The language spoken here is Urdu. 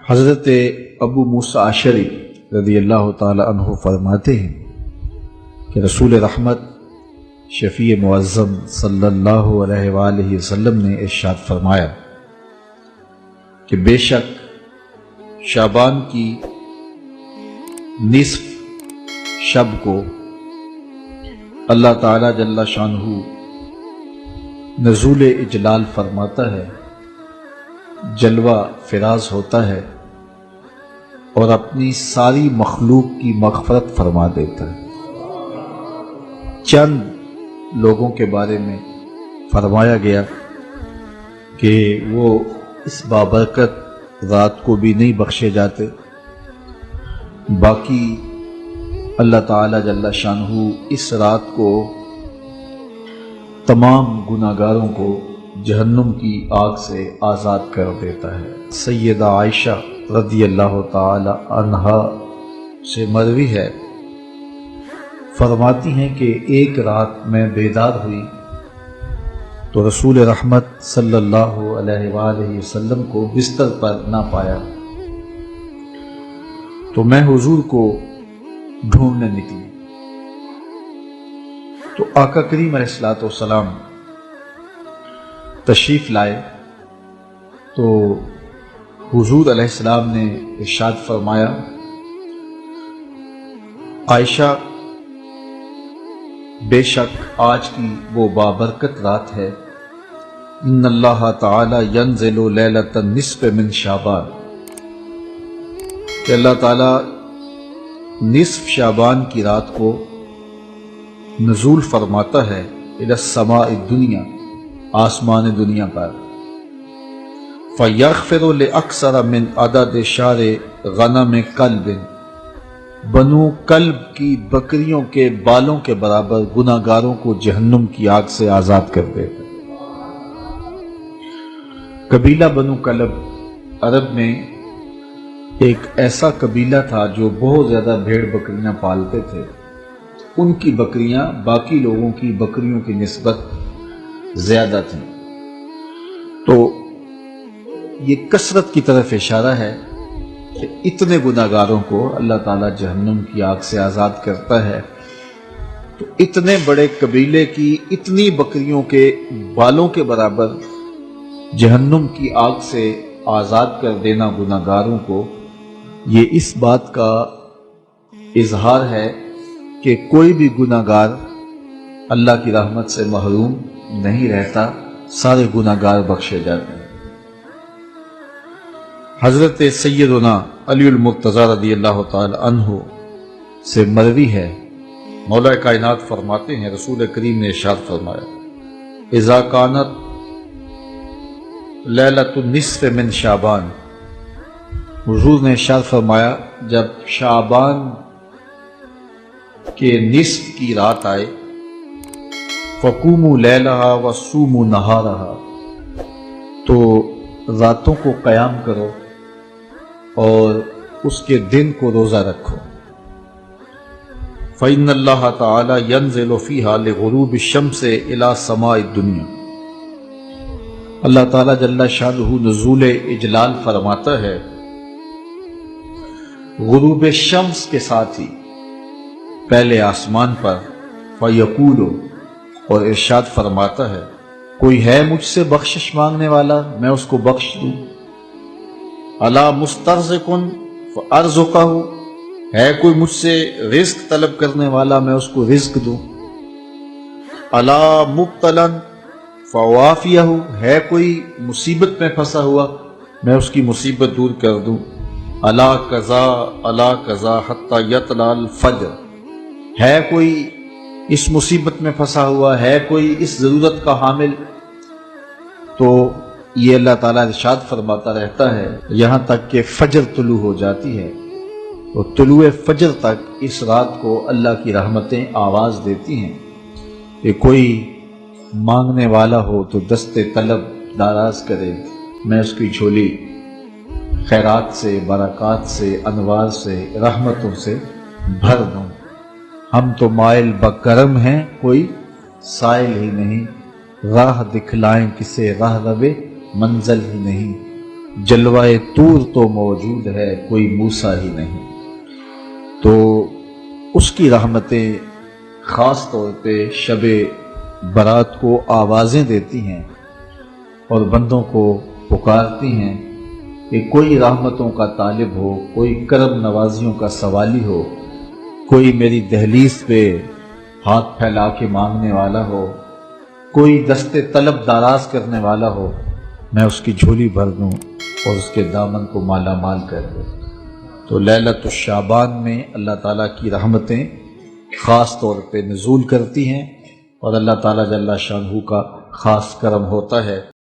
حضرت ابو موسیٰ اشعری رضی اللہ تعالی عنہ فرماتے ہیں کہ رسول رحمت شفیع معظم صلی اللہ علیہ وآلہ وسلم نے ارشاد فرمایا کہ بے شک شعبان کی نصف شب کو اللہ تعالی جل شانہ نزول اجلال فرماتا ہے، جلوہ فراز ہوتا ہے اور اپنی ساری مخلوق کی مغفرت فرما دیتا ہے۔ چند لوگوں کے بارے میں فرمایا گیا کہ وہ اس بابرکت رات کو بھی نہیں بخشے جاتے، باقی اللہ تعالی جل شانہ اس رات کو تمام گناہگاروں کو جہنم کی آگ سے آزاد کر دیتا ہے۔ سیدہ عائشہ رضی اللہ تعالی عنہا سے مروی ہے، فرماتی ہیں کہ ایک رات میں بیدار ہوئی تو رسول رحمت صلی اللہ علیہ وآلہ وسلم کو بستر پر نہ پایا، تو میں حضور کو ڈھونڈنے نکلی تو آقا کریم علیہ السلام تشریف لائے تو حضور علیہ السلام نے ارشاد فرمایا، عائشہ بے شک آج کی وہ بابرکت رات ہے، ان اللہ تعالی ینزل لیلۃ النصف من شعبان، کہ اللہ تعالی نصف شعبان کی رات کو نزول فرماتا ہے الی السماء الدنیا، آسمان دنیا پر، فیغفر لاکثر من عدد شعر غنم کلب، بنو کلب کی بکریوں کے بالوں کے برابر گناہگاروں کو جہنم کی آگ سے آزاد کر دیتا ہے۔ قبیلہ بنو کلب عرب میں ایک ایسا قبیلہ تھا جو بہت زیادہ بھیڑ بکریاں پالتے تھے، ان کی بکریاں باقی لوگوں کی بکریوں کی نسبت زیادہ تھیں، تو یہ کثرت کی طرف اشارہ ہے کہ اتنے گناہگاروں کو اللہ تعالیٰ جہنم کی آگ سے آزاد کرتا ہے، تو اتنے بڑے قبیلے کی اتنی بکریوں کے بالوں کے برابر جہنم کی آگ سے آزاد کر دینا گناہگاروں کو، یہ اس بات کا اظہار ہے کہ کوئی بھی گناہگار اللہ کی رحمت سے محروم نہیں رہتا، سارے گناہگار بخشے جاتے ہیں۔ حضرت سیدنا علی المرتضی رضی اللہ تعالی عنہ سے مروی ہے، مولا کائنات فرماتے ہیں رسول کریم نے ارشاد فرمایا، اذا کانت لیلۃ النصف من شعبان، حضور نے ارشاد فرمایا جب شعبان کہ نصف کی رات آئے، فَقُومُوا لَيْلَهَا وَصُومُوا نَهَارَهَا، تو راتوں کو قیام کرو اور اس کے دن کو روزہ رکھو، فَإِنَّ اللَّهَ تَعَالَى يَنزِلُ فِيهَا لِغُرُوبِ الشَّمْسِ إِلَى سَمَاءِ الدُّنْيَا، اللہ تعالیٰ جل شانہ نزول اجلال فرماتا ہے غروب شمس کے ساتھ ہی پہلے آسمان پر، فَيَقُولُ، اور ارشاد فرماتا ہے کوئی ہے مجھ سے بخشش مانگنے والا میں اس کو بخش دوں، اَلَا مُسْتَرْزِقٌ فَأَرْزُقَهُ، ہے کوئی مجھ سے رزق طلب کرنے والا میں اس کو رزق دوں، اَلَا مُبْتَلًا فَوَافِيَهُ، ہے کوئی مصیبت میں پھنسا ہوا میں اس کی مصیبت دور کر دوں، اَلَا قَضَا اَلَا قَضَا حَتَّى يَطْلَعَ الْفَجْرُ، ہے کوئی اس مصیبت میں پھنسا ہوا، ہے کوئی اس ضرورت کا حامل، تو یہ اللہ تعالیٰ ارشاد فرماتا رہتا ہے یہاں تک کہ فجر طلوع ہو جاتی ہے، تو طلوع فجر تک اس رات کو اللہ کی رحمتیں آواز دیتی ہیں کہ کوئی مانگنے والا ہو تو دست طلب دراز کرے، میں اس کی جھولی خیرات سے، برکات سے، انوار سے، رحمتوں سے بھر دوں، ہم تو مائل بکرم ہیں کوئی سائل ہی نہیں، راہ دکھلائیں کسے راہ ربے منزل ہی نہیں، جلوائے طور تو موجود ہے، کوئی موسیٰ ہی نہیں۔ تو اس کی رحمتیں خاص طور پہ شب برات کو آوازیں دیتی ہیں اور بندوں کو پکارتی ہیں کہ کوئی رحمتوں کا طالب ہو، کوئی کرم نوازیوں کا سوالی ہو، کوئی میری دہلیز پہ ہاتھ پھیلا کے مانگنے والا ہو، کوئی دستے طلب دراز کرنے والا ہو، میں اس کی جھولی بھر دوں اور اس کے دامن کو مالا مال کر دوں۔ تو لیلۃ الشعبان میں اللہ تعالیٰ کی رحمتیں خاص طور پہ نزول کرتی ہیں اور اللہ تعالیٰ جل شانہ کا خاص کرم ہوتا ہے۔